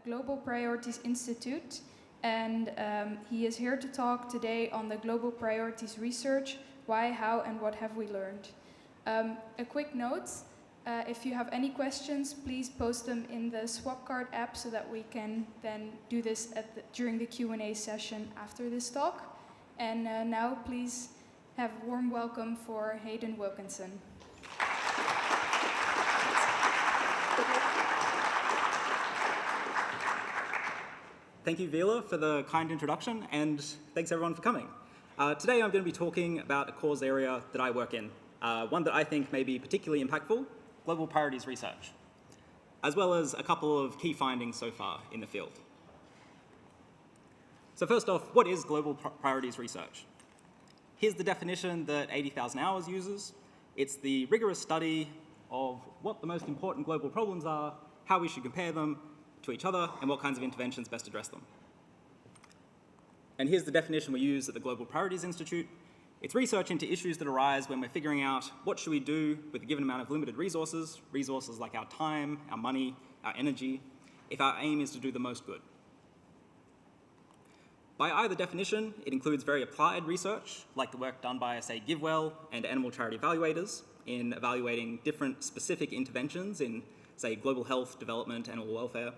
Global Priorities Institute, and he is here to talk today on the Global Priorities research, why, how, and what have we learned. A quick note, if you have any questions, please post them in the Swapcard app so that we can then do this during the Q&A session after this talk. And now please have a warm welcome for Hayden Wilkinson. Thank you, Vila, for the kind introduction, and thanks everyone for coming. Today I'm going to be talking about a cause area that I work in, one that I think may be particularly impactful, global priorities research, as well as a couple of key findings so far in the field. So first off, what is global priorities research? Here's the definition that 80,000 Hours uses. It's the rigorous study of what the most important global problems are, how we should compare them to each other, and what kinds of interventions best address them. And here's the definition we use at the Global Priorities Institute. It's research into issues that arise when we're figuring out what should we do with a given amount of limited resources like our time, our money, our energy, if our aim is to do the most good. By either definition, it includes very applied research, like the work done by, say, GiveWell and animal charity evaluators in evaluating different specific interventions in, say, global health, development, animal welfare.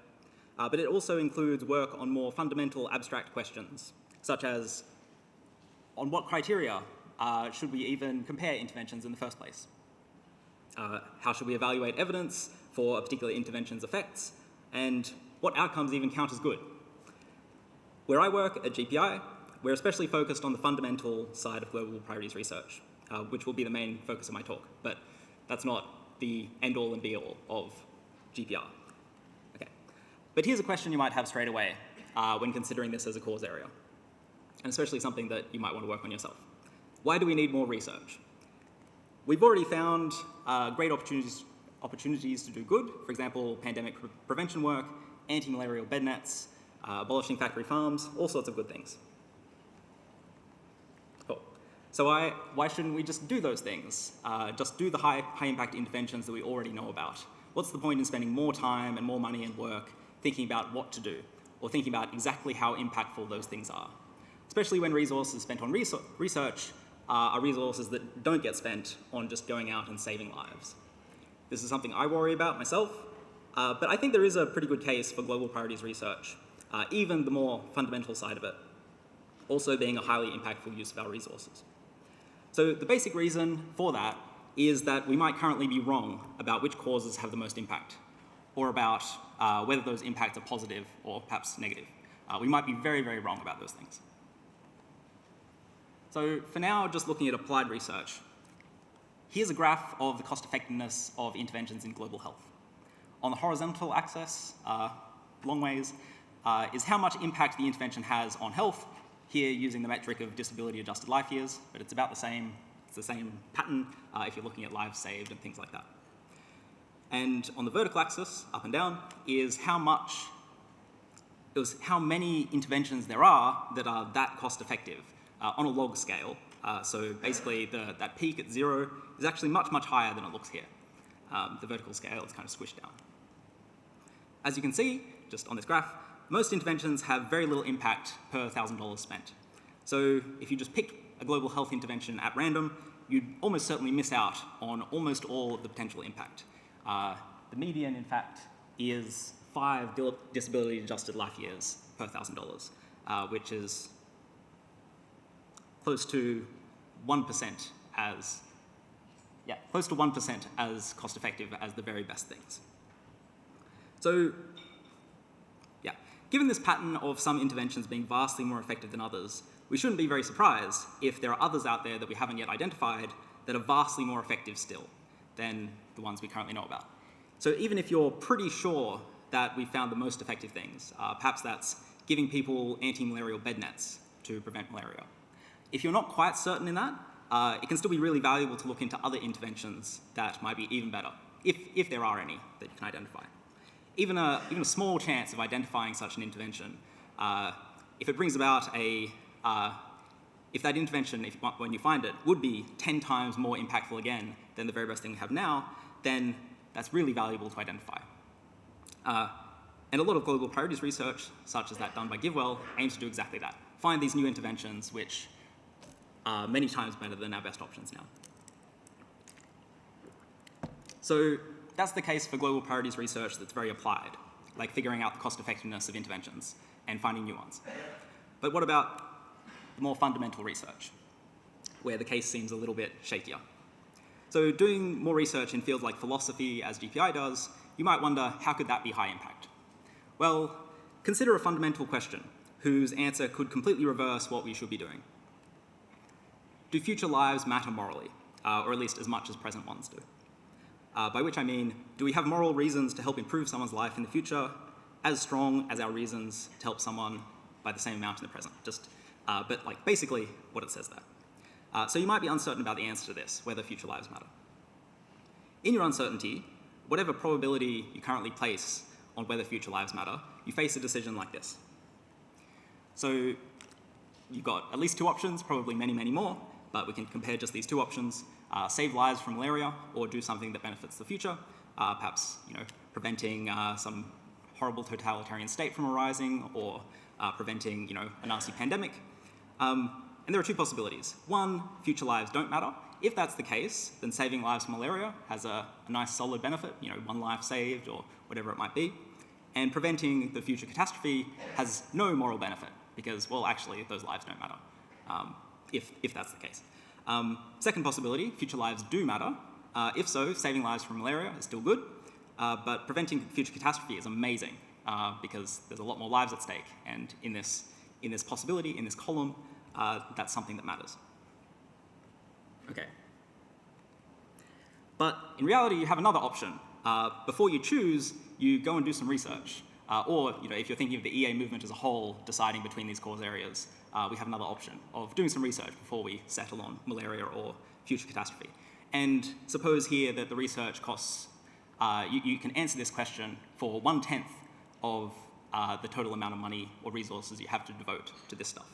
But it also includes work on more fundamental abstract questions, such as on what criteria should we even compare interventions in the first place? How should we evaluate evidence for a particular intervention's effects? And what outcomes even count as good? Where I work at GPI, we're especially focused on the fundamental side of global priorities research, which will be the main focus of my talk, but that's not the end-all and be-all of GPR. Okay. But here's a question you might have straight away when considering this as a cause area, and especially something that you might want to work on yourself. Why do we need more research? We've already found great opportunities to do good, for example, pandemic prevention work, anti-malarial bed nets, abolishing factory farms, all sorts of good things. Cool. So why shouldn't we just do those things? Just do the high-impact interventions that we already know about? What's the point in spending more time and more money and work thinking about what to do, or thinking about exactly how impactful those things are? Especially when resources spent on research are resources that don't get spent on just going out and saving lives. This is something I worry about myself, but I think there is a pretty good case for global priorities research, even the more fundamental side of it, also being a highly impactful use of our resources. So the basic reason for that is that we might currently be wrong about which causes have the most impact, or about whether those impacts are positive or perhaps negative. We might be very, very wrong about those things. So for now, just looking at applied research, here's a graph of the cost effectiveness of interventions in global health. On the horizontal axis, long ways, is how much impact the intervention has on health, here using the metric of disability-adjusted life years, but it's about the same. It's the same pattern if you're looking at lives saved and things like that. And on the vertical axis, up and down, is how many interventions there are that cost effective on a log scale. So basically that peak at 0 is actually much, much higher than it looks here. The vertical scale is kind of squished down. As you can see, just on this graph, most interventions have very little impact per $1,000 spent. So if you just pick a global health intervention at random, you'd almost certainly miss out on almost all of the potential impact. The median, in fact, is 5 disability-adjusted life years per $1,000, which is close to 1% as cost-effective as the very best things. So, yeah, given this pattern of some interventions being vastly more effective than others, we shouldn't be very surprised if there are others out there that we haven't yet identified that are vastly more effective still than the ones we currently know about. So even if you're pretty sure that we found the most effective things, perhaps that's giving people anti-malarial bed nets to prevent malaria. If you're not quite certain in that, it can still be really valuable to look into other interventions that might be even better, if there are any that you can identify. Even a small chance of identifying such an intervention, if it brings about if that intervention, when you find it, would be 10 times more impactful again than the very best thing we have now, then that's really valuable to identify. And a lot of global priorities research, such as that done by GiveWell, aims to do exactly that. Find these new interventions which are many times better than our best options now. So that's the case for global priorities research that's very applied, like figuring out the cost effectiveness of interventions and finding new ones. But what about the more fundamental research, where the case seems a little bit shakier? So doing more research in fields like philosophy, as GPI does, you might wonder, how could that be high impact? Well, consider a fundamental question whose answer could completely reverse what we should be doing. Do future lives matter morally, or at least as much as present ones do? By which I mean, do we have moral reasons to help improve someone's life in the future as strong as our reasons to help someone by the same amount in the present? But like basically what it says there. So you might be uncertain about the answer to this, whether future lives matter. In your uncertainty, whatever probability you currently place on whether future lives matter, you face a decision like this. So you've got at least two options, probably many, many more, but we can compare just these two options. Save lives from malaria or do something that benefits the future, perhaps preventing some horrible totalitarian state from arising or preventing a nasty pandemic. And there are two possibilities. One, future lives don't matter. If that's the case, then saving lives from malaria has a nice solid benefit, one life saved or whatever it might be. And preventing the future catastrophe has no moral benefit because, well, actually, those lives don't matter, if that's the case. Second possibility, future lives do matter. If so, saving lives from malaria is still good, but preventing future catastrophe is amazing because there's a lot more lives at stake. And in this possibility, in this column, that's something that matters. Okay. But in reality, you have another option. Before you choose, you go and do some research. Or if you're thinking of the EA movement as a whole, deciding between these cause areas, we have another option of doing some research before we settle on malaria or future catastrophe. And suppose here that the research costs, you can answer this question for 1/10 of the total amount of money or resources you have to devote to this stuff.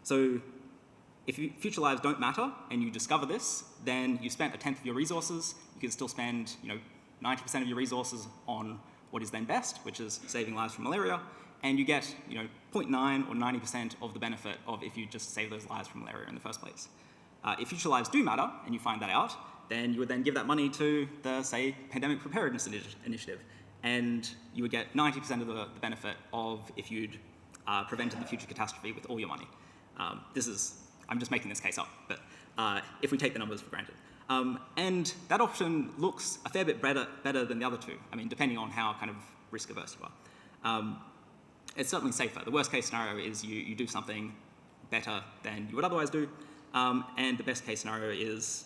So if future lives don't matter and you discover this, then you spent 1/10 of your resources. You can still spend 90% of your resources on what is then best, which is saving lives from malaria, and you get 0.9 or 90% of the benefit of if you just save those lives from malaria in the first place. If future lives do matter, and you find that out, then you would then give that money to the, say, Pandemic Preparedness Initiative, and you would get 90% of the benefit of if you'd prevented the future catastrophe with all your money. I'm just making this case up, but if we take the numbers for granted. And that option looks a fair bit better than the other two, depending on how kind of risk-averse you are. It's certainly safer. The worst-case scenario is you do something better than you would otherwise do, and the best-case scenario is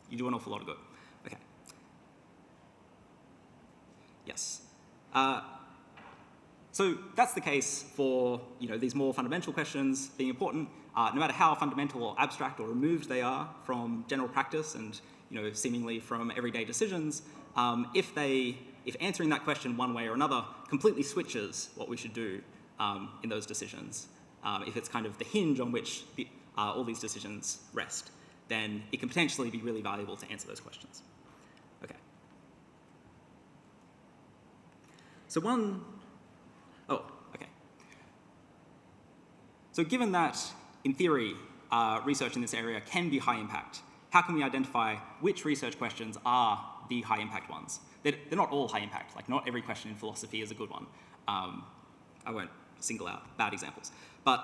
you do an awful lot of good. Okay. Yes. So that's the case for these more fundamental questions being important. No matter how fundamental or abstract or removed they are from general practice and seemingly from everyday decisions, if answering that question one way or another completely switches what we should do in those decisions, if it's kind of the hinge on which all these decisions rest, then it can potentially be really valuable to answer those questions. Okay. So So given that, in theory, research in this area can be high impact, how can we identify which research questions are the high impact ones? They're not all high impact. Like, not every question in philosophy is a good one. I won't single out bad examples. But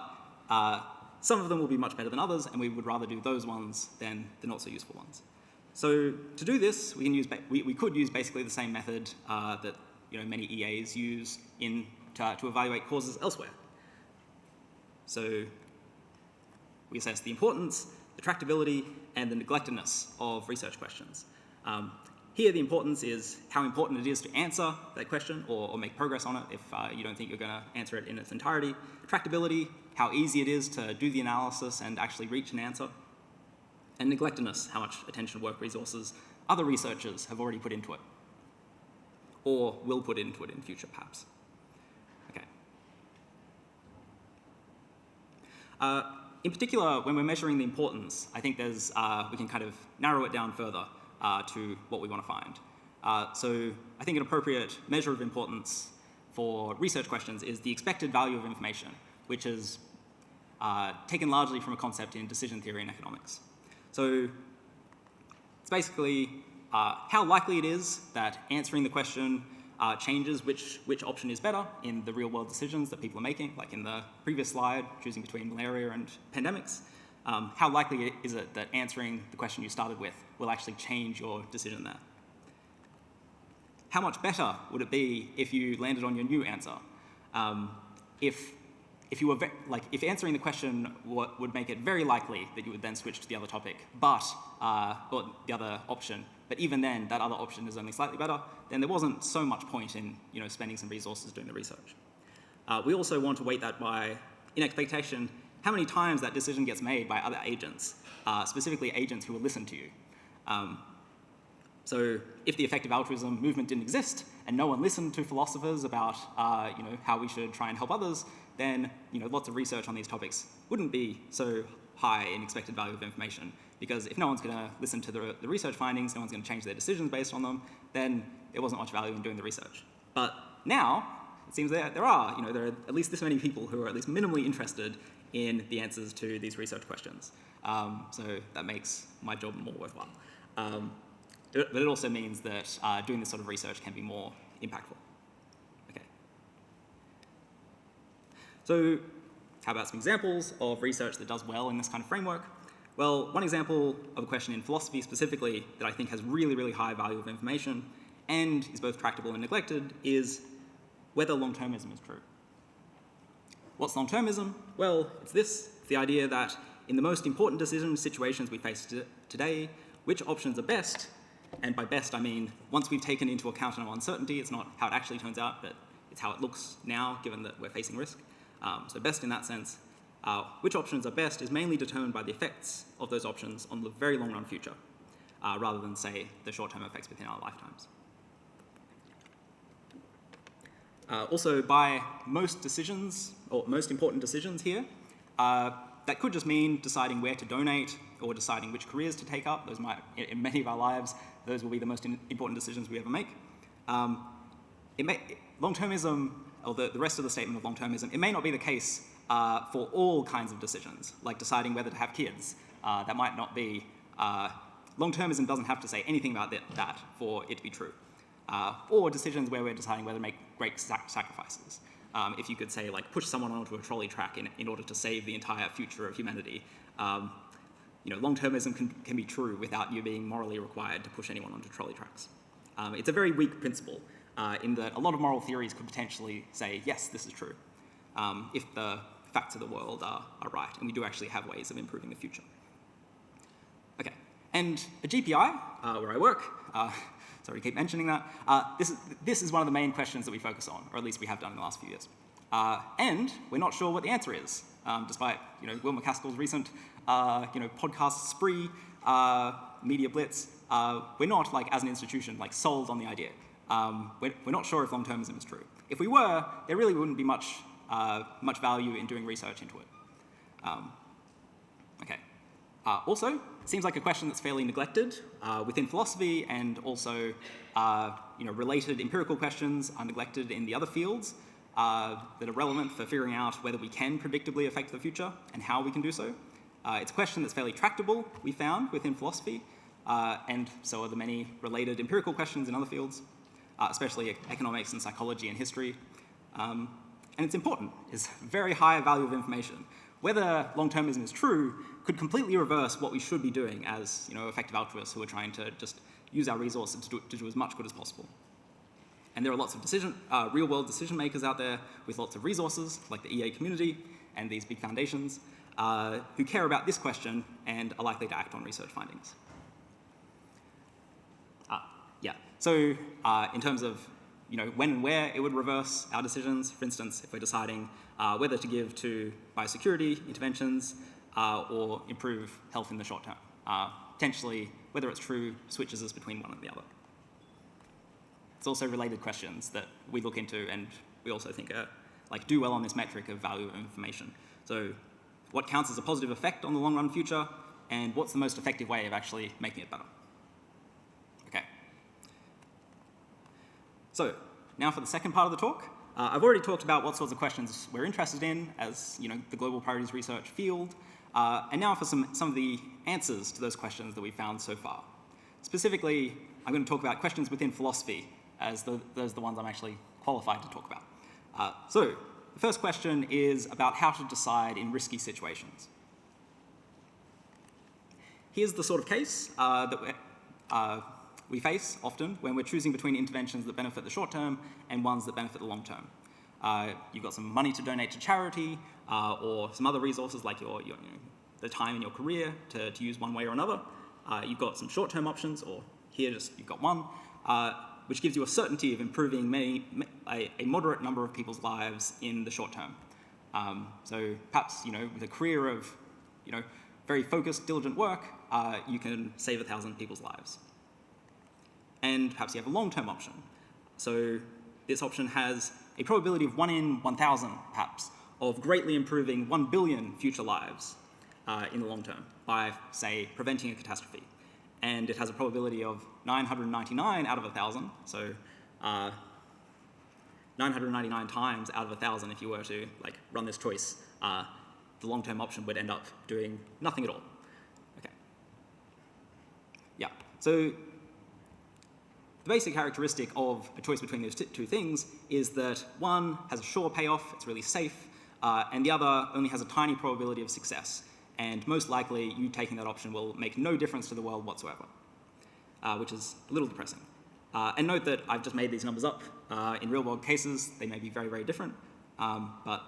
some of them will be much better than others, and we would rather do those ones than the not so useful ones. So to do this, we could use basically the same method that many EAs use to evaluate causes elsewhere. So we assess the importance, the tractability, and the neglectedness of research questions. Here, the importance is how important it is to answer that question or make progress on it if you don't think you're going to answer it in its entirety. Tractability, how easy it is to do the analysis and actually reach an answer. And neglectedness, how much attention, work, resources other researchers have already put into it or will put into it in future, perhaps. Okay. In particular, when we're measuring the importance, I think we can kind of narrow it down further to what we want to find. So I think an appropriate measure of importance for research questions is the expected value of information, which is taken largely from a concept in decision theory and economics. So it's basically how likely it is that answering the question changes which option is better in the real-world decisions that people are making, like in the previous slide, choosing between malaria and pandemics. How likely is it that answering the question you started with will actually change your decision there? How much better would it be if you landed on your new answer? If answering the question would make it very likely that you would then switch to the other topic, or the other option, but even then that other option is only slightly better, then there wasn't so much point in spending some resources doing the research. We also want to weight that by, in expectation, how many times that decision gets made by other agents, specifically agents who will listen to you. So if the effective altruism movement didn't exist and no one listened to philosophers about how we should try and help others, then lots of research on these topics wouldn't be so high in expected value of information, because if no one's going to listen to the research findings, no one's going to change their decisions based on them, then there wasn't much value in doing the research. But now it seems that there are at least this many people who are at least minimally interested in the answers to these research questions. So that makes my job more worthwhile. But it also means that doing this sort of research can be more impactful. Okay. So how about some examples of research that does well in this kind of framework? Well, one example of a question in philosophy specifically that I think has really, really high value of information and is both tractable and neglected is whether long-termism is true. What's long-termism? Well, it's the idea that in the most important decision situations we face today, which options are best. And by best, I mean, once we've taken into account an uncertainty, it's not how it actually turns out, but it's how it looks now, given that we're facing risk. So best in that sense. Which options are best is mainly determined by the effects of those options on the very long-run future, rather than, say, the short-term effects within our lifetimes. Also, by most decisions, or most important decisions here, that could just mean deciding where to donate or deciding which careers to take up. Those might, in many of our lives, those will be the most important decisions we ever make. Long-termism, or the rest of the statement of long-termism, it may not be the case for all kinds of decisions, like deciding whether to have kids. That might not be, long-termism doesn't have to say anything about that for it to be true. Or decisions where we're deciding whether to make great sacrifices. If you could say, like, push someone onto a trolley track in order to save the entire future of humanity, long-termism can be true without you being morally required to push anyone onto trolley tracks. It's a very weak principle in that a lot of moral theories could potentially say, yes, this is true, if the facts of the world are right, and we do actually have ways of improving the future. Okay, and at GPI, where I work, sorry to keep mentioning that, this is one of the main questions that we focus on, or at least we have done in the last few years. And we're not sure what the answer is, despite Will McCaskill's recent podcast spree, media blitz. We're not, like, as an institution, like, sold on the idea. We're not sure if long-termism is true. If we were, there really wouldn't be much value in doing research into it. Okay. Also, it seems like a question that's fairly neglected within philosophy, and also related empirical questions are neglected in the other fields that are relevant for figuring out whether we can predictably affect the future and how we can do so. It's a question that's fairly tractable, we found, within philosophy, and so are the many related empirical questions in other fields, especially economics and psychology and history. And it's important. It's very high value of information. Whether long-termism is true could completely reverse what we should be doing as effective altruists who are trying to just use our resources to do as much good as possible. And there are lots of real-world decision makers out there with lots of resources, like the EA community and these big foundations, who care about this question and are likely to act on research findings. So in terms of when and where it would reverse our decisions, for instance, if we're deciding whether to give to biosecurity interventions or improve health in the short term. Potentially, whether it's true switches us between one and the other. It's also related questions that we look into and we also think are, do well on this metric of value of information. So what counts as a positive effect on the long-run future, and what's the most effective way of actually making it better? Okay. So now for the second part of the talk. I've already talked about what sorts of questions we're interested in as the global priorities research field, and now for some of the answers to those questions that we've found so far. Specifically, I'm going to talk about questions within philosophy, as those are the ones I'm actually qualified to talk about. So the first question is about how to decide in risky situations. Here's the sort of case that we face often when we're choosing between interventions that benefit the short term and ones that benefit the long term. You've got some money to donate to charity or some other resources like the time in your career to use one way or another. You've got some short-term options, or here just you've got one, which gives you a certainty of improving a moderate number of people's lives in the short term. So perhaps with a career of very focused, diligent work, you can save 1,000 people's lives. And perhaps you have a long-term option. So this option has a probability of 1 in 1,000, perhaps, of greatly improving 1 billion future lives in the long term by, say, preventing a catastrophe. And it has a probability of 999 out of 1,000, so 999 times out of 1,000 if you were to run this choice. The long-term option would end up doing nothing at all. Okay. Yeah, so the basic characteristic of a choice between those two things is that one has a sure payoff, it's really safe, and the other only has a tiny probability of success. And most likely, you taking that option will make no difference to the world whatsoever, which is a little depressing. And note that I've just made these numbers up. In real-world cases, they may be very, very different, but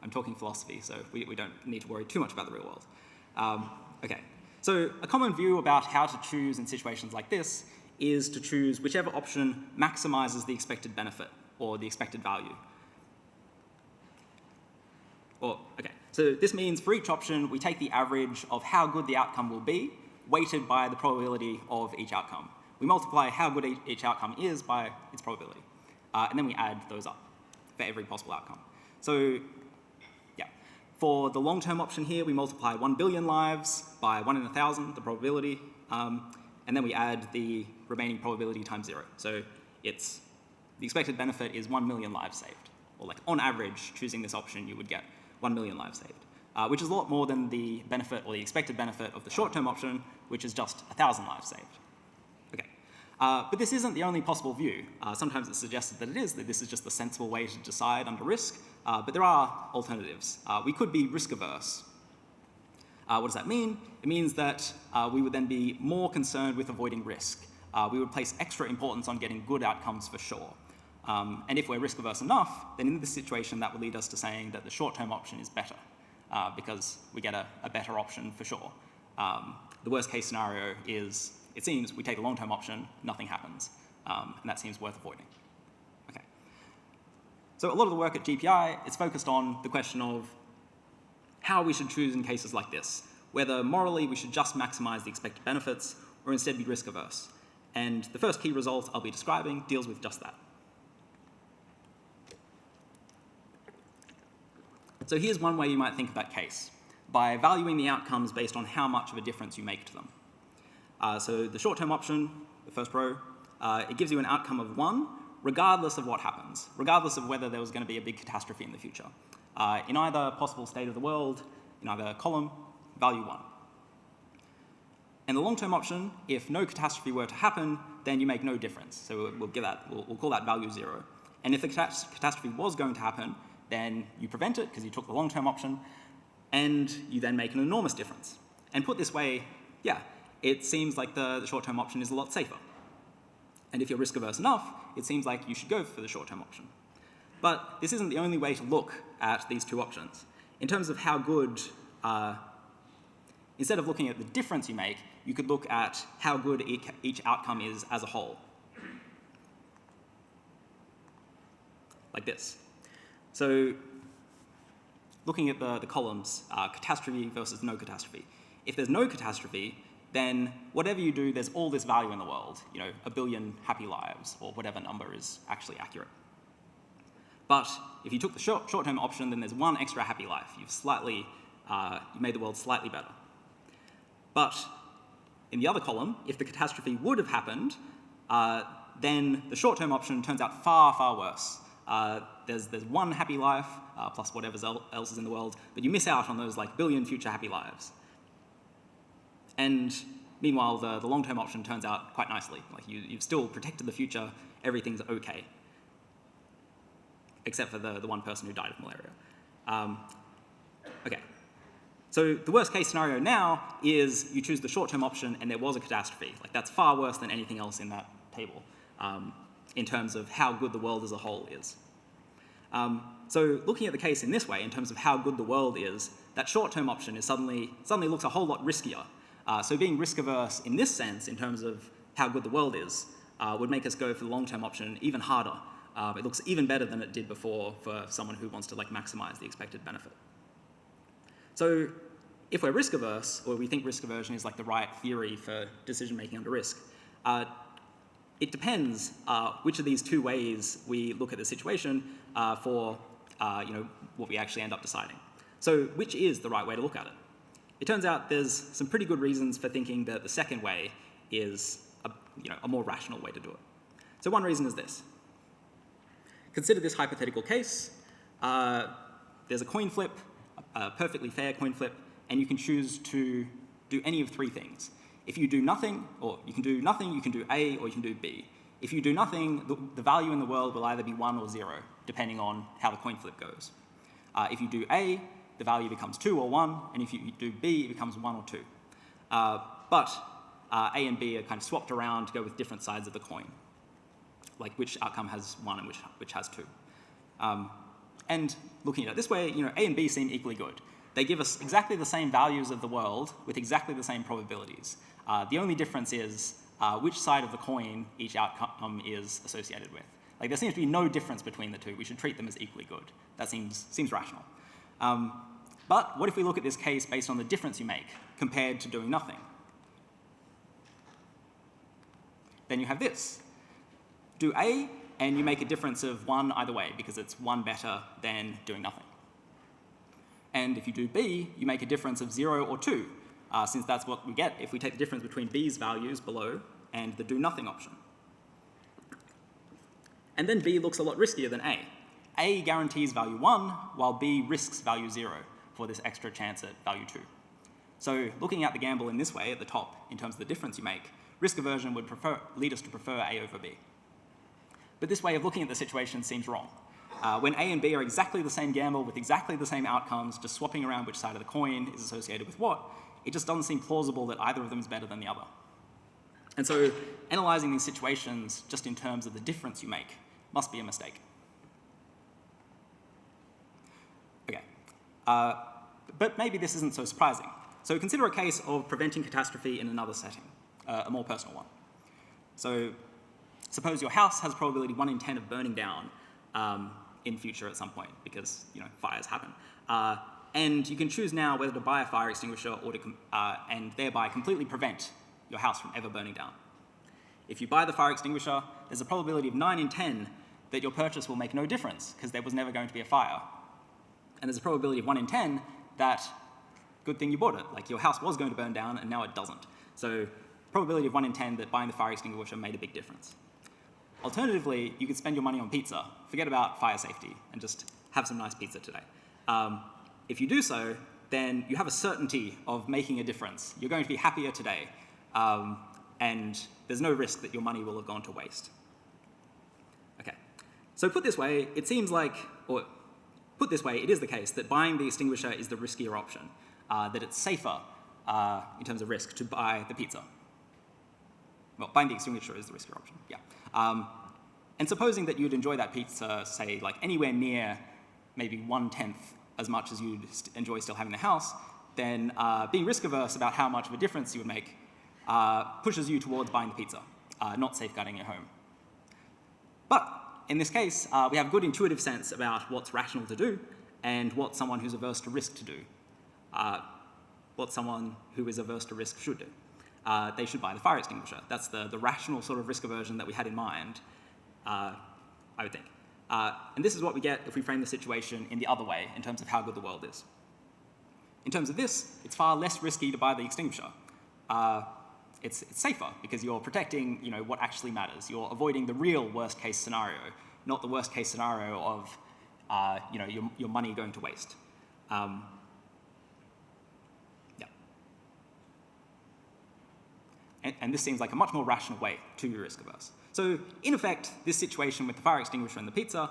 I'm talking philosophy, so we don't need to worry too much about the real world. Okay, so a common view about how to choose in situations like this is to choose whichever option maximizes the expected benefit or the expected value. So this means for each option, we take the average of how good the outcome will be, weighted by the probability of each outcome. We multiply how good each outcome is by its probability, and then we add those up for every possible outcome. So yeah, for the long-term option here, we multiply 1 billion lives by 1 in 1,000, the probability, and then we add the remaining probability times 0. So the expected benefit is 1 million lives saved. Or on average, choosing this option, you would get 1 million lives saved, which is a lot more than the benefit or the expected benefit of the short-term option, which is just 1,000 lives saved. Okay. But this isn't the only possible view. Sometimes it's suggested that this is just the sensible way to decide under risk, but there are alternatives. We could be risk-averse. What does that mean? It means that we would then be more concerned with avoiding risk. We would place extra importance on getting good outcomes for sure. And if we're risk-averse enough, then in this situation, that would lead us to saying that the short-term option is better because we get a better option for sure. The worst-case scenario is, it seems, we take a long-term option, nothing happens, and that seems worth avoiding. Okay. So a lot of the work at GPI is focused on the question of how we should choose in cases like this, whether morally we should just maximize the expected benefits or instead be risk-averse. And the first key result I'll be describing deals with just that. So here's one way you might think of that case, by valuing the outcomes based on how much of a difference you make to them. So the short-term option, the first row, it gives you an outcome of 1, regardless of what happens, regardless of whether there was going to be a big catastrophe in the future. In either possible state of the world, in either column, value 1. And the long-term option, if no catastrophe were to happen, then you make no difference. So we'll call that value 0. And if the catastrophe was going to happen, then you prevent it because you took the long-term option, and you then make an enormous difference. And put this way, yeah, it seems like the short-term option is a lot safer. And if you're risk-averse enough, it seems like you should go for the short-term option. But this isn't the only way to look at these two options. In terms of how good, instead of looking at the difference you make, you could look at how good each outcome is as a whole. Like this. So looking at the columns, catastrophe versus no catastrophe. If there's no catastrophe, then whatever you do, there's all this value in the world, 1 billion happy lives, or whatever number is actually accurate. But if you took the short-term option, then there's 1 extra happy life. You made the world slightly better. But in the other column, if the catastrophe would have happened, then the short-term option turns out far, far worse. There's one happy life, plus whatever else is in the world, but you miss out on those like billion future happy lives. And meanwhile, the long-term option turns out quite nicely. Like you've still protected the future, everything's okay. Except for the one person who died of malaria. Okay. So the worst case scenario now is you choose the short-term option and there was a catastrophe. Like that's far worse than anything else in that table in terms of how good the world as a whole is. So looking at the case in this way, in terms of how good the world is, that short-term option is suddenly looks a whole lot riskier. So being risk-averse in this sense, in terms of how good the world is, would make us go for the long-term option even harder. It looks even better than it did before for someone who wants to like maximize the expected benefit. So if we're risk-averse, or we think risk aversion is like the right theory for decision-making under risk, it depends which of these two ways we look at the situation for what we actually end up deciding. So which is the right way to look at it? It turns out there's some pretty good reasons for thinking that the second way is a more rational way to do it. So one reason is this. Consider this hypothetical case. There's a coin flip, a perfectly fair coin flip, and you can choose to do any of three things. If you do nothing, or you can do nothing, you can do A, or you can do B. If you do nothing, the value in the world will either be 1 or 0, depending on how the coin flip goes. If you do A, the value becomes 2 or 1, and if you do B, it becomes 1 or 2. But A and B are kind of swapped around to go with different sides of the coin, like which outcome has 1 and which has 2. And looking at it this way, A and B seem equally good. They give us exactly the same values of the world with exactly the same probabilities. The only difference is which side of the coin each outcome is associated with. Like there seems to be no difference between the two. We should treat them as equally good. That seems rational. But what if we look at this case based on the difference you make compared to doing nothing? Then you have this. Do A, and you make a difference of 1 either way, because it's 1 better than doing nothing. And if you do B, you make a difference of 0 or 2, since that's what we get if we take the difference between B's values below and the do nothing option. And then B looks a lot riskier than A. A guarantees value 1, while B risks value 0 for this extra chance at value 2. So looking at the gamble in this way at the top, in terms of the difference you make, risk aversion would lead us to prefer A over B. But this way of looking at the situation seems wrong. When A and B are exactly the same gamble with exactly the same outcomes, just swapping around which side of the coin is associated with what, it just doesn't seem plausible that either of them is better than the other. And so analyzing these situations just in terms of the difference you make must be a mistake. Okay. But maybe this isn't so surprising. So consider a case of preventing catastrophe in another setting, a more personal one. So suppose your house has a probability 1 in 10 of burning down in future at some point, because fires happen. And you can choose now whether to buy a fire extinguisher or to and thereby completely prevent your house from ever burning down. If you buy the fire extinguisher, there's a probability of 9 in 10 that your purchase will make no difference, because there was never going to be a fire. And there's a probability of 1 in 10 that, good thing you bought it, like your house was going to burn down and now it doesn't. So probability of 1 in 10 that buying the fire extinguisher made a big difference. Alternatively, you could spend your money on pizza, forget about fire safety, and just have some nice pizza today. If you do so, then you have a certainty of making a difference. You're going to be happier today, and there's no risk that your money will have gone to waste. Okay, so put this way, it seems like, or put this way, it is the case that buying the extinguisher is the riskier option, that it's safer in terms of risk to buy the pizza. Well, buying the extinguisher is the riskier option, yeah. And supposing that you'd enjoy that pizza, say, like anywhere near maybe 1/10 as much as you'd enjoy still having the house, then being risk-averse about how much of a difference you would make pushes you towards buying the pizza, not safeguarding your home. But in this case, we have a good intuitive sense about what's rational to do and what someone who's averse to risk to do, what someone who is averse to risk should do. They should buy the fire extinguisher. That's the rational sort of risk aversion that we had in mind, I would think. And this is what we get if we frame the situation in the other way, in terms of how good the world is. In terms of this, it's far less risky to buy the extinguisher. it's safer because you're protecting, what actually matters. You're avoiding the real worst case scenario, not the worst case scenario of, your money going to waste. Yeah. And this seems like a much more rational way to be risk averse. So in effect, this situation with the fire extinguisher and the pizza,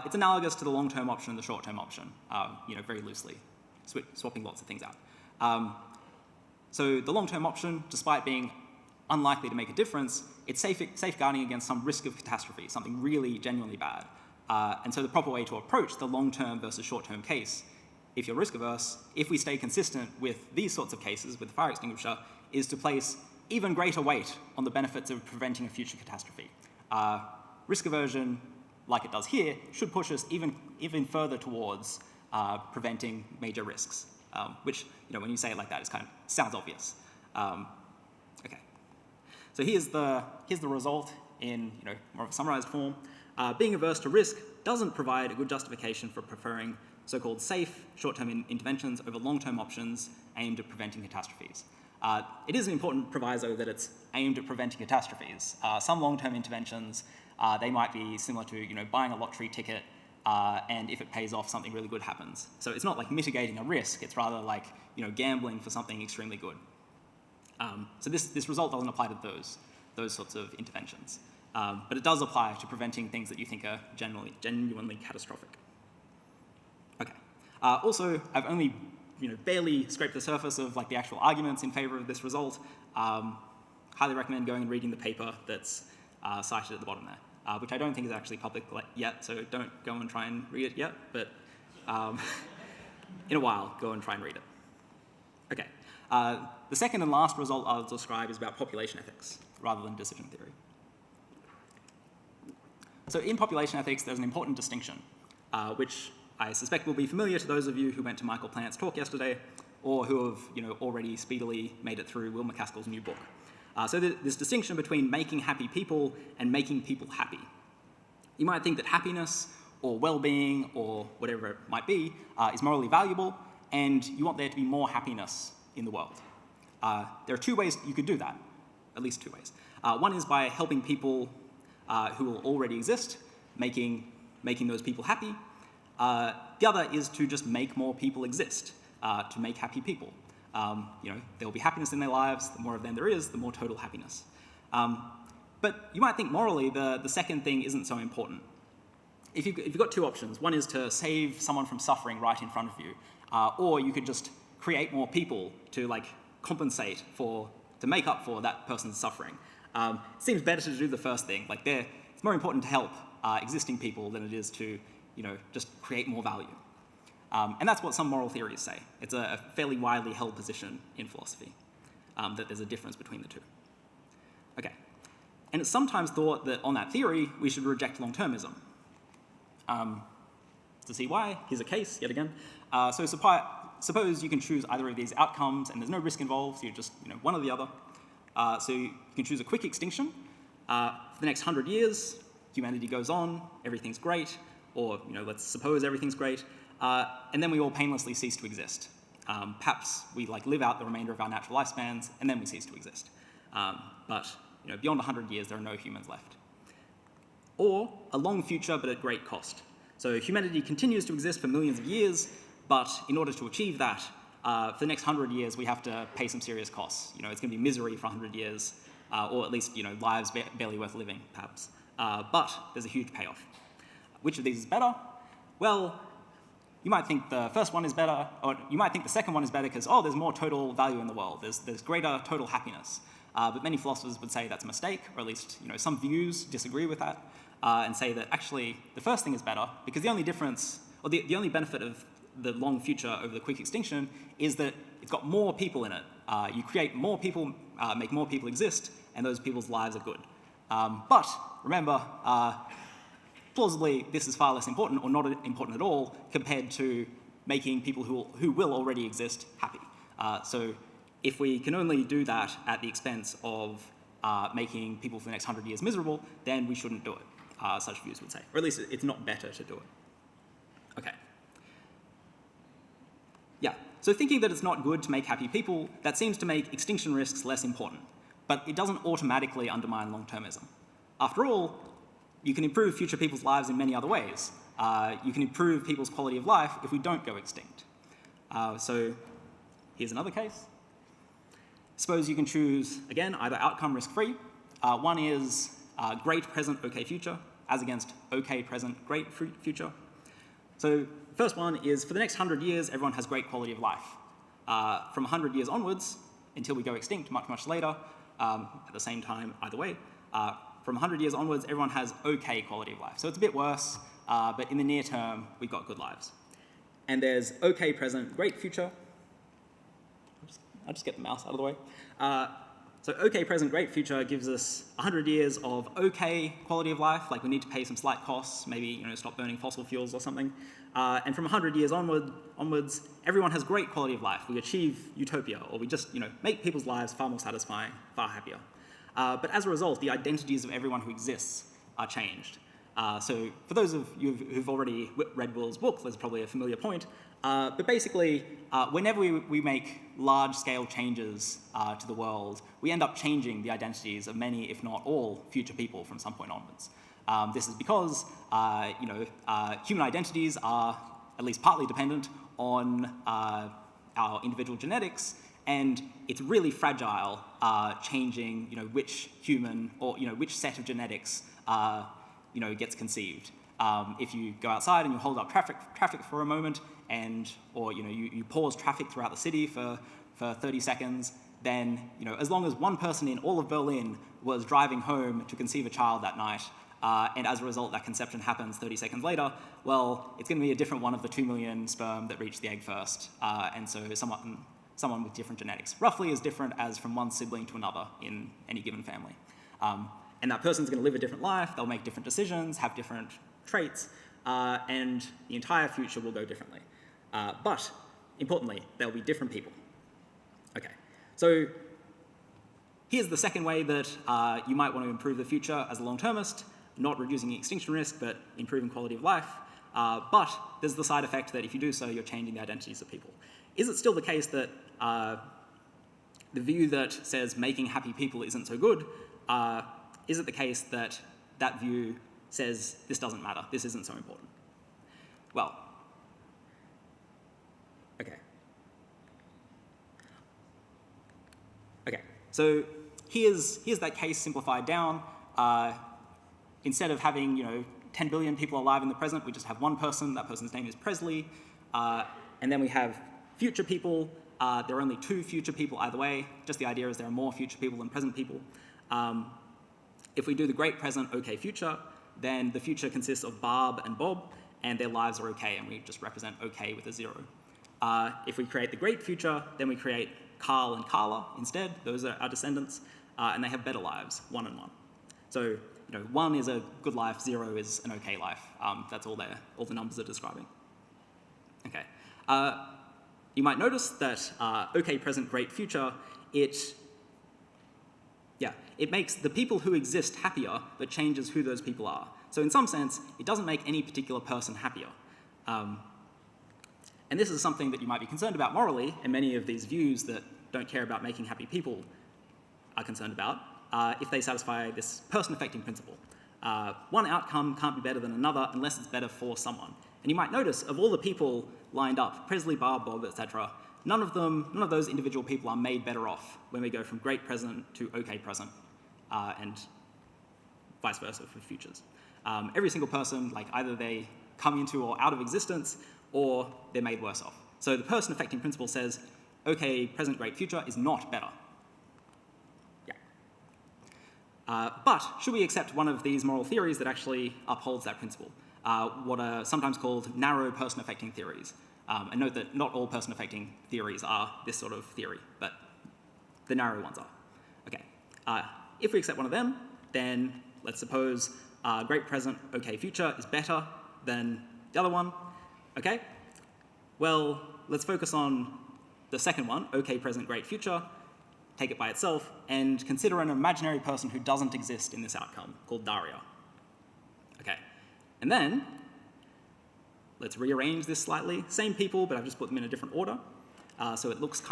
it's analogous to the long-term option and the short-term option, very loosely, swapping lots of things out. So the long-term option, despite being unlikely to make a difference, it's safeguarding against some risk of catastrophe, something really genuinely bad. And so the proper way to approach the long-term versus short-term case, if you're risk averse, if we stay consistent with these sorts of cases with the fire extinguisher, is to place even greater weight on the benefits of preventing a future catastrophe. Risk aversion, like it does here, should push us even further towards preventing major risks, which, when you say it like that, it kind of sounds obvious. Okay. So here's the result in more of a summarized form. Being averse to risk doesn't provide a good justification for preferring so-called safe short-term interventions over long-term options aimed at preventing catastrophes. It is an important proviso that it's aimed at preventing catastrophes. Some long-term interventions, they might be similar to buying a lottery ticket, and if it pays off, something really good happens. So it's not like mitigating a risk, it's rather like gambling for something extremely good. So this result doesn't apply to those sorts of interventions. But it does apply to preventing things that you think are genuinely catastrophic. Okay. Also, I've only barely scraped the surface of the actual arguments in favor of this result. Highly recommend going and reading the paper that's cited at the bottom there, which I don't think is actually public yet, so don't go and try and read it yet, but in a while, go and try and read it. Okay. The second and last result I'll describe is about population ethics, rather than decision theory. So in population ethics, there's an important distinction, which I suspect will be familiar to those of you who went to Michael Plant's talk yesterday, or who have already speedily made it through Will MacAskill's new book. So this distinction between making happy people and making people happy. You might think that happiness or well-being or whatever it might be is morally valuable, and you want there to be more happiness in the world. There are two ways you could do that, at least two ways. One is by helping people who will already exist, making those people happy. The other is to just make more people exist, to make happy people. There will be happiness in their lives. The more of them there is, the more total happiness. But you might think morally the second thing isn't so important. If you've got two options, one is to save someone from suffering right in front of you, or you could just create more people to compensate to make up for that person's suffering. It seems better to do the first thing. It's more important to help existing people than it is to just create more value. And that's what some moral theories say. It's a fairly widely held position in philosophy, that there's a difference between the two. Okay. And it's sometimes thought that on that theory, we should reject long-termism. To see why, here's a case, yet again. So suppose you can choose either of these outcomes and there's no risk involved, so you're just one or the other. So you can choose a quick extinction. For the next 100 years, humanity goes on, everything's great, or let's suppose everything's great, and then we all painlessly cease to exist. Perhaps we live out the remainder of our natural lifespans, and then we cease to exist. But beyond 100 years, there are no humans left. Or a long future, but at great cost. So humanity continues to exist for millions of years, but in order to achieve that, for the next 100 years, we have to pay some serious costs. It's going to be misery for 100 years, or at least lives barely worth living, perhaps. But there's a huge payoff. Which of these is better? Well, you might think the first one is better, or you might think the second one is better because, there's more total value in the world. There's greater total happiness. But many philosophers would say that's a mistake, or at least some views disagree with that, and say that actually the first thing is better because the only difference, or the only benefit of the long future over the quick extinction is that it's got more people in it. You create more people, make more people exist, and those people's lives are good. But remember, plausibly, this is far less important, or not important at all, compared to making people who will already exist happy. So if we can only do that at the expense of making people for the next 100 years miserable, then we shouldn't do it, such views would say. Or at least it's not better to do it. Okay. Yeah, so thinking that it's not good to make happy people, that seems to make extinction risks less important. but it doesn't automatically undermine long-termism. After all, you can improve future people's lives in many other ways. You can improve people's quality of life if we don't go extinct. So here's another case. Suppose you can choose, again, either outcome risk-free. One is great present, okay future, as against okay present, great future. So first one is, for the next 100 years, everyone has great quality of life. From 100 years onwards, until we go extinct much, much later, at the same time, either way, from 100 years onwards, everyone has okay quality of life. So it's a bit worse, but in the near term, we've got good lives. And there's okay present, great future. I'll just get the mouse out of the way. So okay present, great future gives us 100 years of okay quality of life, like we need to pay some slight costs, maybe stop burning fossil fuels or something. And from 100 years onwards, everyone has great quality of life. We achieve utopia, or we just make people's lives far more satisfying, far happier. But as a result, the identities of everyone who exists are changed. So for those of you who've already read Will's book, there's probably a familiar point. But basically, whenever we make large-scale changes to the world, we end up changing the identities of many, if not all, future people from some point onwards. This is because human identities are at least partly dependent on our individual genetics, and it's really fragile changing which human or which set of genetics gets conceived. If you go outside and you hold up traffic for a moment, or you pause traffic throughout the city for 30 seconds, then as long as one person in all of Berlin was driving home to conceive a child that night, and as a result that conception happens 30 seconds later, well, it's going to be a different one of the 2 million sperm that reached the egg first, and so someone with different genetics, roughly as different as from one sibling to another in any given family. And that person's going to live a different life, they'll make different decisions, have different traits, and the entire future will go differently. But, importantly, they'll be different people. Okay, so here's the second way that you might want to improve the future as a long-termist, not reducing extinction risk, but improving quality of life. But there's the side effect that if you do so, you're changing the identities of people. Is it still the case that the view that says making happy people isn't so good, is it the case that that view says this doesn't matter, this isn't so important? Well, okay, so here's that case simplified down. Instead of having 10 billion people alive in the present, we just have one person, that person's name is Presley, and then we have future people. There are only 2 future people either way, just the idea is there are more future people than present people. If we do the great present, okay future, then the future consists of Barb and Bob, and their lives are okay, and we just represent okay with a 0. If we create the great future, then we create Carl and Carla instead. Those are our descendants, and they have better lives, 1 and 1. So 1 is a good life, 0 is an okay life. That's all the numbers are describing. Okay. You might notice that okay present, great future, it makes the people who exist happier, but changes who those people are. So in some sense, it doesn't make any particular person happier. And this is something that you might be concerned about morally, and many of these views that don't care about making happy people are concerned about, if they satisfy this person-affecting principle. One outcome can't be better than another unless it's better for someone. And you might notice, of all the people lined up, Presley, Barb, Bob, etc., none of those individual people are made better off when we go from great present to okay present, and vice versa for futures. Every single person, either they come into or out of existence, or they're made worse off. So the person-affecting principle says, okay, present, great, future is not better. Yeah. But should we accept one of these moral theories that actually upholds that principle? What are sometimes called narrow person-affecting theories. And note that not all person-affecting theories are this sort of theory, but the narrow ones are. Okay. If we accept one of them, then let's suppose great present, okay future is better than the other one. Okay? Well, let's focus on the second one, okay present, great future, take it by itself, and consider an imaginary person who doesn't exist in this outcome, called Daria. Okay. And then, let's rearrange this slightly. Same people, but I've just put them in a different order. So it looks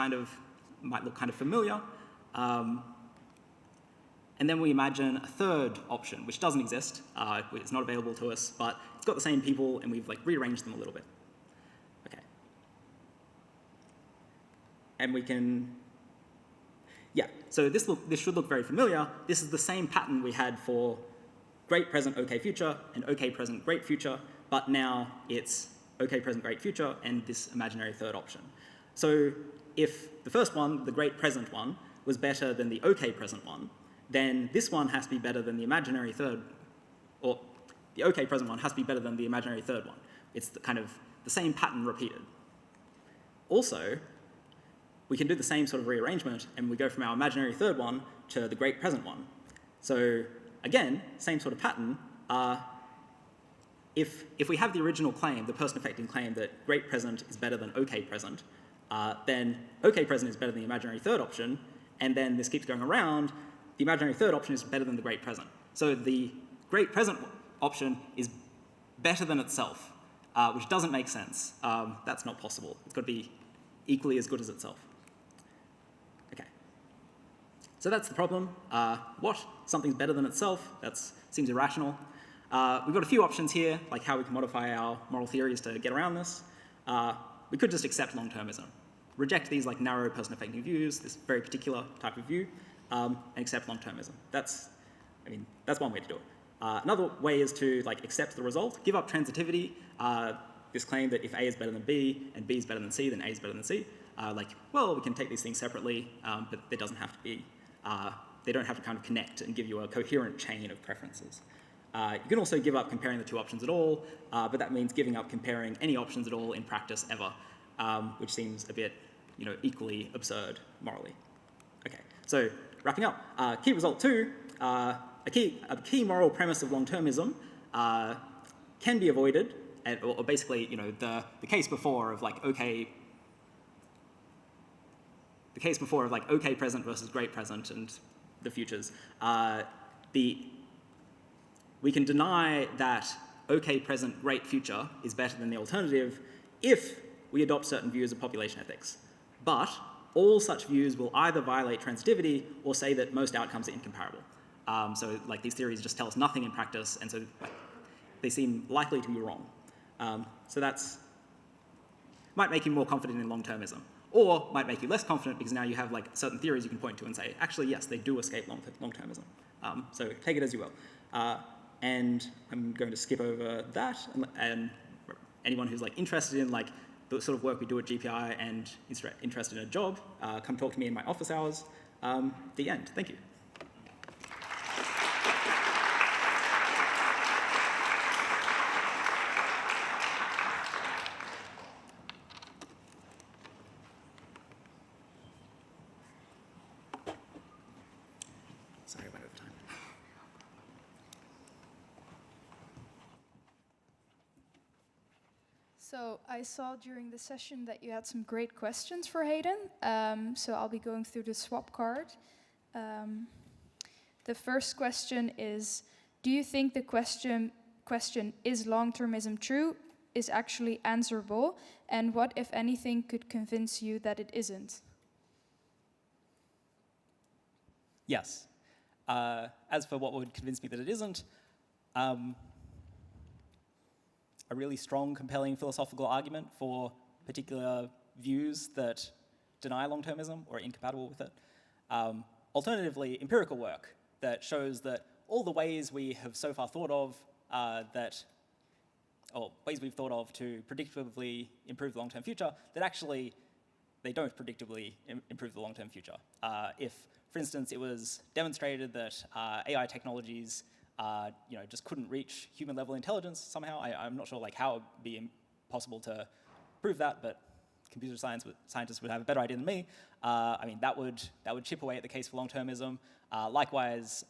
might look kind of familiar. And then we imagine a third option, which doesn't exist. It's not available to us, but it's got the same people, and we've like rearranged them a little bit. Okay. And we can, yeah, so this should look very familiar. This is the same pattern we had for great present, okay future, and okay present, great future, but now it's okay present, great future, and this imaginary third option. So if the first one, the great present one, was better than the okay present one, then this one has to be better than the imaginary third, or the okay present one has to be better than the imaginary third one. It's kind of the same pattern repeated. Also, we can do the same sort of rearrangement, and we go from our imaginary third one to the great present one. So again, same sort of pattern. If we have the original claim, the person-affecting claim that great present is better than okay present, then okay present is better than the imaginary third option, and then this keeps going around. The imaginary third option is better than the great present. So the great present option is better than itself, which doesn't make sense. That's not possible. It's got to be equally as good as itself. Okay. So that's the problem. What? Something's better than itself? That seems irrational. We've got a few options here, like how we can modify our moral theories to get around this. We could just accept long-termism. Reject these like narrow person-affecting views, this very particular type of view, and accept long-termism. That's one way to do it. Another way is to like accept the result, give up transitivity, this claim that if A is better than B and B is better than C, then A is better than C. Well, we can take these things separately, but there doesn't have to be, they don't have to kind of connect and give you a coherent chain of preferences. You can also give up comparing the two options at all, but that means giving up comparing any options at all in practice ever, which seems a bit, equally absurd morally. Okay, so wrapping up, key result 2, a key moral premise of long-termism can be avoided, or basically, the case before of like okay present versus great present and the futures. We can deny that okay present, great future is better than the alternative if we adopt certain views of population ethics. But all such views will either violate transitivity or say that most outcomes are incomparable. So like these theories just tell us nothing in practice, and so they seem likely to be wrong. So that's might make you more confident in long-termism, or might make you less confident because now you have like certain theories you can point to and say, actually, yes, they do escape long-termism. So take it as you will. And I'm going to skip over that, and anyone who's like interested in like the sort of work we do at GPI and interested in a job, come talk to me in my office hours. The end. Thank you. Sorry, I went over time. So I saw during the session that you had some great questions for Hayden. So I'll be going through the swap card. The first question is, do you think the question is long-termism true is actually answerable? And what, if anything, could convince you that it isn't? Yes. As for what would convince me that it isn't, a really strong, compelling philosophical argument for particular views that deny long-termism or are incompatible with it. Alternatively, empirical work that shows that all the ways we have so far thought of ways we've thought of to predictably improve the long-term future, that actually they don't predictably improve the long-term future. If, for instance, it was demonstrated that AI technologies just couldn't reach human-level intelligence somehow. I'm not sure like how it would be possible to prove that, but computer scientists would have a better idea than me. That would chip away at the case for long-termism. Likewise,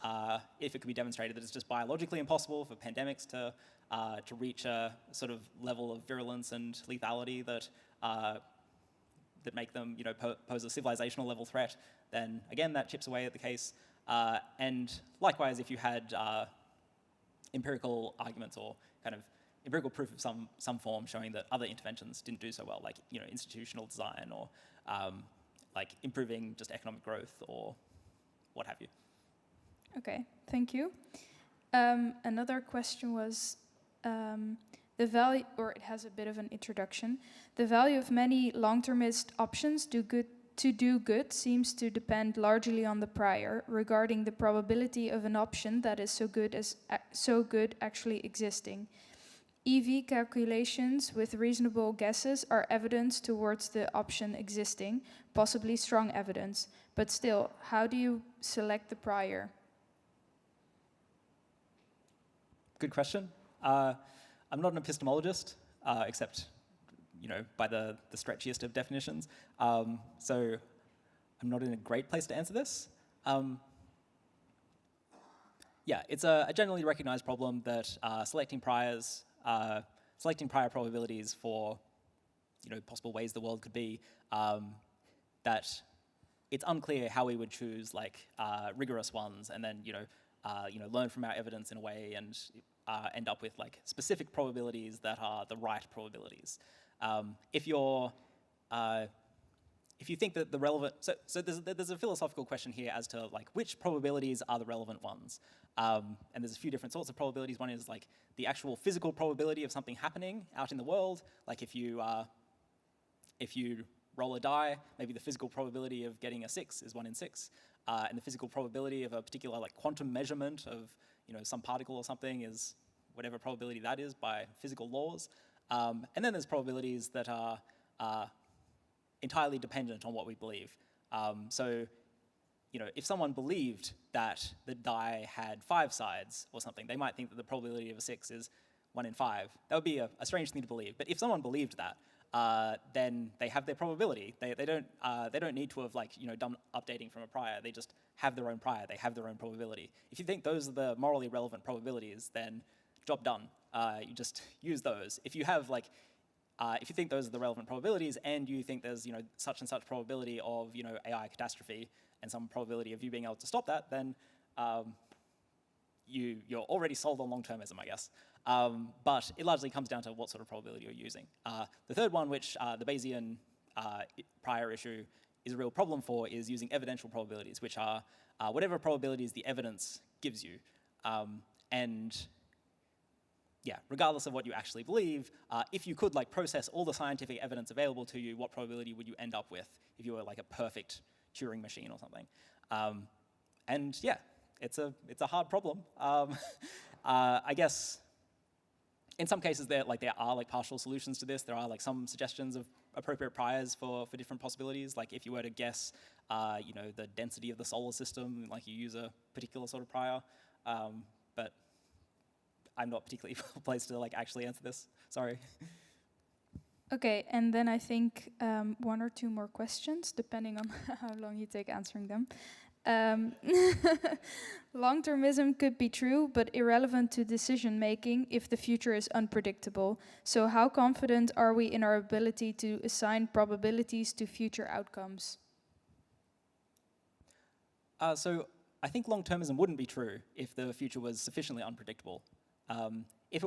if it could be demonstrated that it's just biologically impossible for pandemics to reach a sort of level of virulence and lethality that make them pose a civilizational level threat, then again that chips away at the case. And likewise, if you had empirical arguments or kind of empirical proof of some form showing that other interventions didn't do so well, like institutional design or like improving just economic growth or what have you. Okay, thank you. Another question was the value, or it has a bit of an introduction. The value of many long-termist options to do good seems to depend largely on the prior regarding the probability of an option that is so good actually existing. EV calculations with reasonable guesses are evidence towards the option existing, possibly strong evidence. But still, how do you select the prior? Good question. I'm not an epistemologist, except, by the stretchiest of definitions. So I'm not in a great place to answer this. Yeah, it's a generally recognized problem that selecting prior probabilities for, possible ways the world could be, that it's unclear how we would choose rigorous ones and then, learn from our evidence in a way and end up with specific probabilities that are the right probabilities. If you think that the relevant, so there's a philosophical question here as to which probabilities are the relevant ones, and there's a few different sorts of probabilities. One is the actual physical probability of something happening out in the world, if you roll a die, maybe the physical probability of getting a 6 is 1 in 6, and the physical probability of a particular quantum measurement of some particle or something is whatever probability that is by physical laws. And then there's probabilities that are entirely dependent on what we believe. So, if someone believed that the die had 5 sides or something, they might think that the probability of a 6 is 1 in 5. That would be a strange thing to believe. But if someone believed that, then they have their probability. They don't need to have done updating from a prior. They just have their own prior. They have their own probability. If you think those are the morally relevant probabilities, then job done. You just use those. If you have if you think those are the relevant probabilities and you think there's such and such probability of AI catastrophe and some probability of you being able to stop that, then you're already sold on long-termism, I guess. But it largely comes down to what sort of probability you're using. The third one, which the Bayesian prior issue is a real problem for, is using evidential probabilities, which are whatever probabilities the evidence gives you. And yeah, regardless of what you actually believe, if you could process all the scientific evidence available to you, what probability would you end up with if you were a perfect Turing machine or something? And yeah, it's a hard problem. I guess in some cases there are like partial solutions to this. There are like some suggestions of appropriate priors for different possibilities. Like if you were to guess, the density of the solar system, like you use a particular sort of prior. But I'm not particularly well placed to like actually answer this. Sorry. Okay, and then I think one or two more questions, depending on how long you take answering them. Long-termism could be true, but irrelevant to decision-making if the future is unpredictable. So how confident are we in our ability to assign probabilities to future outcomes? So I think long-termism wouldn't be true if the future was sufficiently unpredictable. If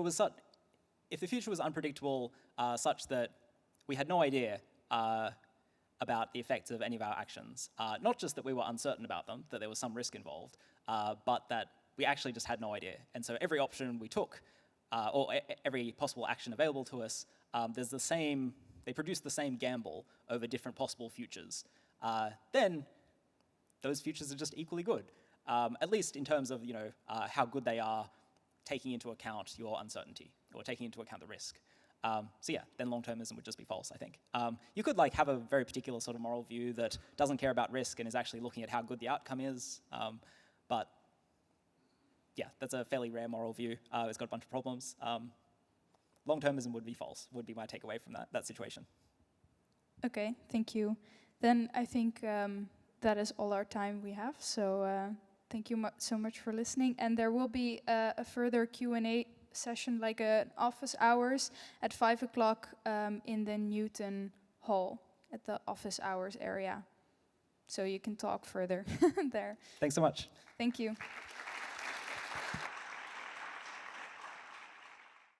the future was unpredictable such that we had no idea about the effects of any of our actions, not just that we were uncertain about them, that there was some risk involved, but that we actually just had no idea. And so every option we took, or every possible action available to us, they produce the same gamble over different possible futures. Then those futures are just equally good, at least in terms of how good they are taking into account your uncertainty or taking into account the risk. So yeah, then long-termism would just be false, I think. You could like have a very particular sort of moral view that doesn't care about risk and is actually looking at how good the outcome is. But yeah, that's a fairly rare moral view. It's got a bunch of problems. Long-termism would be false, would be my takeaway from that situation. Okay, thank you. Then I think that is all our time we have. So thank you so much for listening. And there will be a further Q&A session, like office hours at 5 o'clock in the Newton Hall at the office hours area. So you can talk further there. Thanks so much. Thank you.